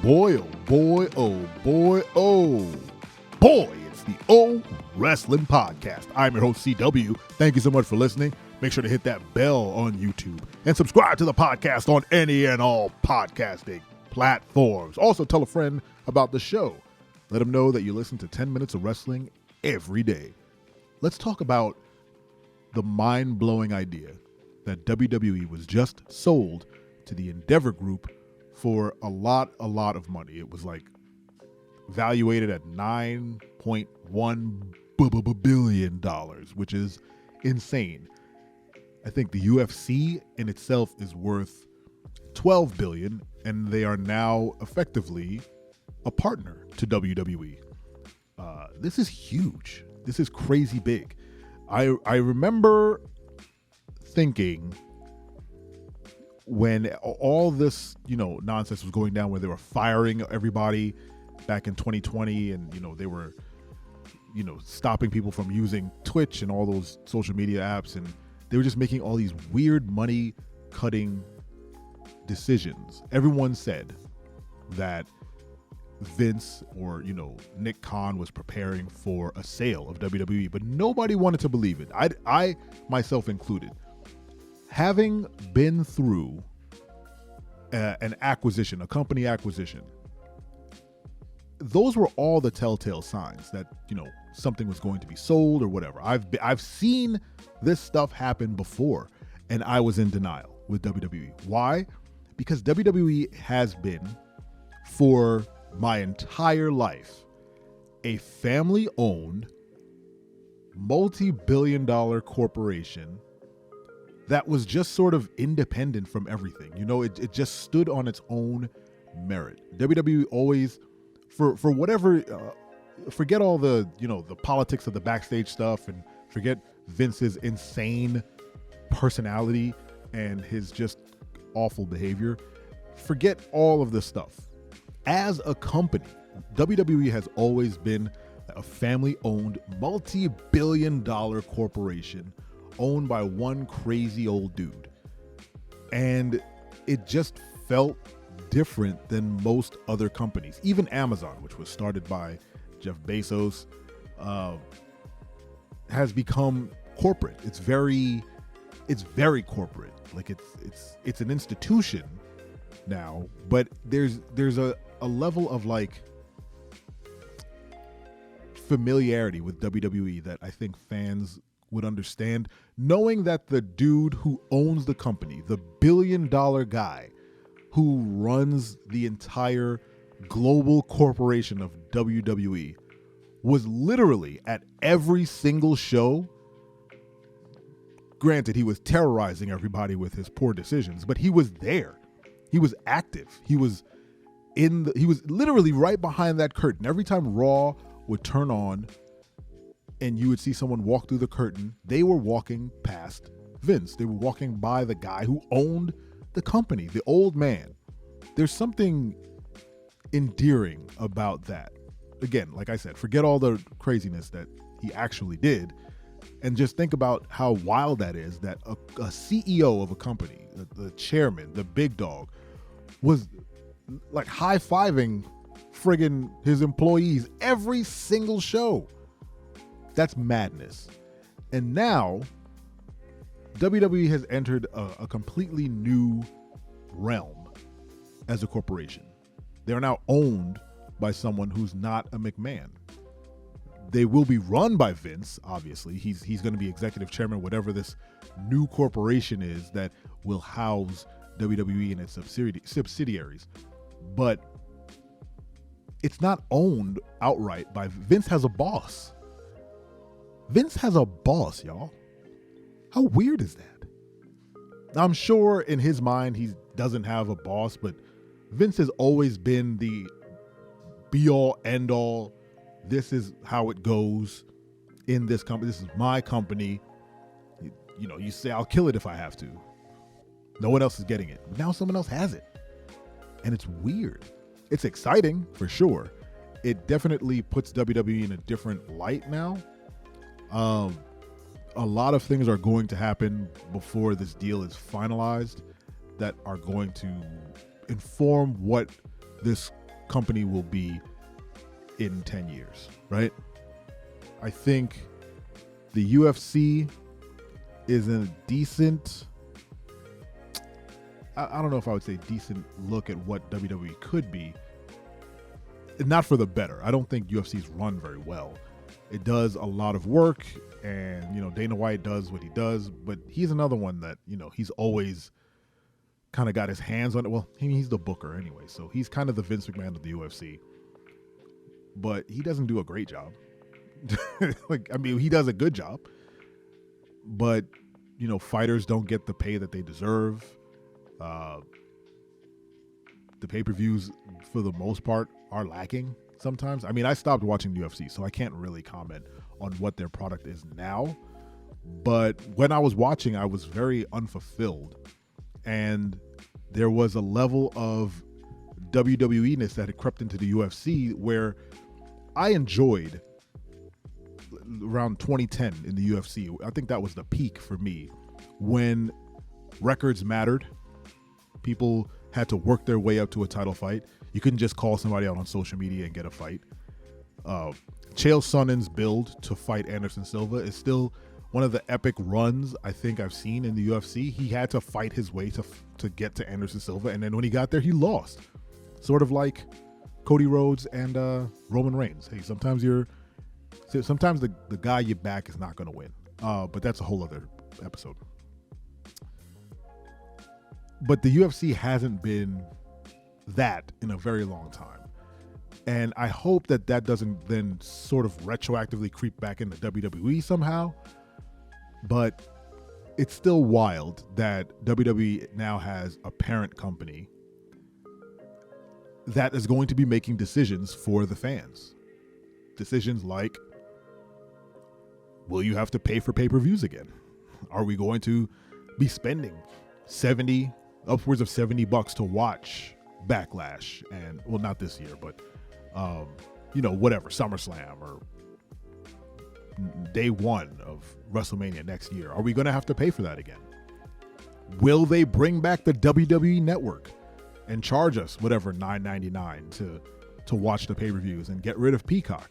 boy, oh boy, oh boy, oh boy, it's the O Wrestling Podcast. I'm your host, CW. Thank you so much for listening. Make sure to hit that bell on YouTube and subscribe to the podcast on any and all podcasting platforms. Also, tell a friend about the show. Let them know that you listen to 10 minutes of wrestling every day. Let's talk about the mind-blowing idea that WWE was just sold to the Endeavor Group for a lot of money. It was like valuated at $9.1 billion, which is insane. I think the UFC in itself is worth $12 billion, and they are now effectively a partner to WWE. This is huge. This is crazy big. I remember thinking when all this, nonsense was going down, where they were firing everybody back in 2020, and, they were, stopping people from using Twitch and all those social media apps, and they were just making all these weird money cutting decisions. Everyone said that Vince or, Nick Khan was preparing for a sale of WWE, but nobody wanted to believe it. I myself included. Having been through an acquisition, a company acquisition, those were all the telltale signs that, something was going to be sold or whatever. I've seen this stuff happen before, and I was in denial with WWE. Why? Because WWE has been, for my entire life, a family-owned, multi-billion-dollar corporation that was just sort of independent from everything. It just stood on its own merit. WWE always, for whatever, forget all the, the politics of the backstage stuff, and forget Vince's insane personality and his just awful behavior. Forget all of this stuff. As a company, WWE has always been a family-owned, multi-billion-dollar corporation owned by one crazy old dude. And it just felt different than most other companies. Even Amazon, which was started by Jeff Bezos, has become corporate. It's very corporate. Like it's an institution now, but there's a level of like familiarity with WWE that I think fans would understand, knowing that the dude who owns the company, the billion-dollar guy who runs the entire global corporation of WWE, was literally at every single show. Granted, he was terrorizing everybody with his poor decisions, but he was there. He was active. He was literally right behind that curtain. Every time Raw would turn on and you would see someone walk through the curtain, they were walking past Vince. They were walking by the guy who owned the company, the old man. There's something endearing about that. Again, like I said, forget all the craziness that he actually did, and just think about how wild that is, that a CEO of a company, the chairman, the big dog, was like high-fiving friggin' his employees every single show. That's madness. And now WWE has entered a completely new realm as a corporation. They are now owned by someone who's not a McMahon. They will be run by Vince, obviously. He's going to be executive chairman, whatever this new corporation is that will house WWE and its subsidiaries. But it's not owned outright by Vince. Has a boss. Vince has a boss, y'all. How weird is that? Now, I'm sure in his mind he doesn't have a boss, but Vince has always been the be-all, end-all. This is how it goes in this company. This is my company. You say, I'll kill it if I have to. No one else is getting it. But now someone else has it. And it's weird. It's exciting, for sure. It definitely puts WWE in a different light now. A lot of things are going to happen before this deal is finalized that are going to inform what this company will be in 10 years, right? I think the UFC is a decent, I don't know if I would say decent look at what WWE could be. Not for the better. I don't think UFC's run very well. It does a lot of work, and, you know, Dana White does what he does, but he's another one that, you know, he's always kind of got his hands on it. Well, he's the booker anyway, so he's kind of the Vince McMahon of the UFC. But he doesn't do a great job. He does a good job, but, you know, fighters don't get the pay that they deserve. The pay-per-views, for the most part, are lacking sometimes. I mean, I stopped watching the UFC, so I can't really comment on what their product is now. But when I was watching, I was very unfulfilled. And there was a level of WWE-ness that had crept into the UFC where I enjoyed around 2010 in the UFC. I think that was the peak for me when records mattered. People had to work their way up to a title fight. You couldn't just call somebody out on social media and get a fight. Chael Sonnen's build to fight Anderson Silva is still one of the epic runs I think I've seen in the UFC. He had to fight his way to get to Anderson Silva, and then when he got there, he lost. Sort of like Cody Rhodes and Roman Reigns. Hey, sometimes the guy you back is not going to win. But that's a whole other episode. But the UFC hasn't been that in a very long time. And I hope that doesn't then sort of retroactively creep back into WWE somehow. But it's still wild that WWE now has a parent company that is going to be making decisions for the fans. Decisions like, will you have to pay for pay-per-views again? Are we going to be spending upwards of $70 to watch Backlash? And, well, not this year, but, whatever, SummerSlam or day one of WrestleMania next year. Are we going to have to pay for that again? Will they bring back the WWE Network and charge us whatever $9.99 to watch the pay-per-views and get rid of Peacock?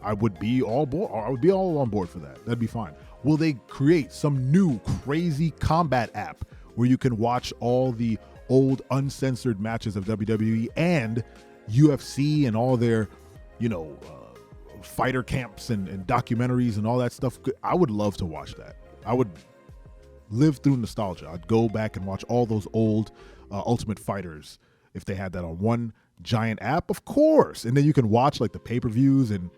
I would be all on board for that. That'd be fine. Will they create some new crazy combat app where you can watch all the old uncensored matches of WWE and UFC and all their, fighter camps and documentaries and all that stuff? I would love to watch that. I would live through nostalgia. I'd go back and watch all those old Ultimate Fighters if they had that on one giant app, of course. And then you can watch like the pay-per-views and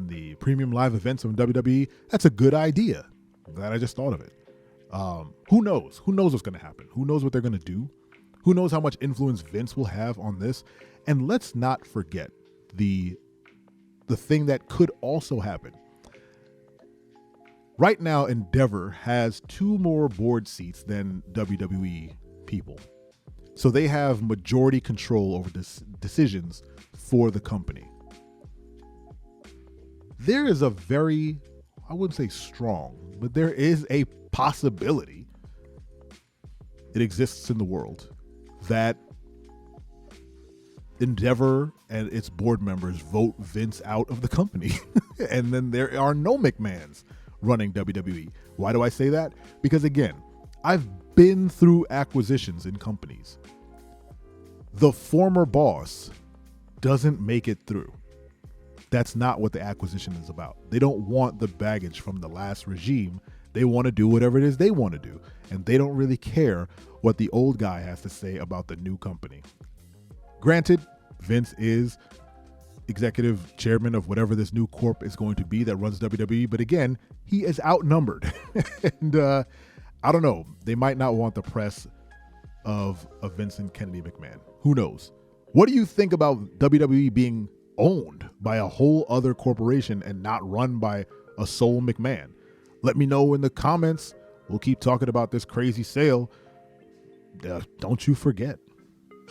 the premium live events of WWE. That's a good idea. I'm glad I just thought of it. Who knows? Who knows what's going to happen? Who knows what they're going to do? Who knows how much influence Vince will have on this? And let's not forget the thing that could also happen. Right now, Endeavor has 2 more board seats than WWE people. So they have majority control over decisions for the company. There is a very, I wouldn't say strong, but there is a possibility, it exists in the world, that Endeavor and its board members vote Vince out of the company. And then there are no McMahons running WWE. Why do I say that? Because again, I've been through acquisitions in companies. The former boss doesn't make it through. That's not what the acquisition is about. They don't want the baggage from the last regime. They want to do whatever it is they want to do. And they don't really care what the old guy has to say about the new company. Granted, Vince is executive chairman of whatever this new corp is going to be that runs WWE. But again, he is outnumbered. And I don't know. They might not want the press of Vincent Kennedy McMahon. Who knows? What do you think about WWE being owned by a whole other corporation and not run by a sole McMahon? Let me know in the comments. We'll keep talking about this crazy sale. Don't you forget.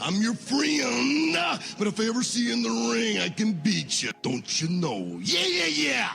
I'm your friend, but if I ever see you in the ring, I can beat you. Don't you know? Yeah, yeah, yeah.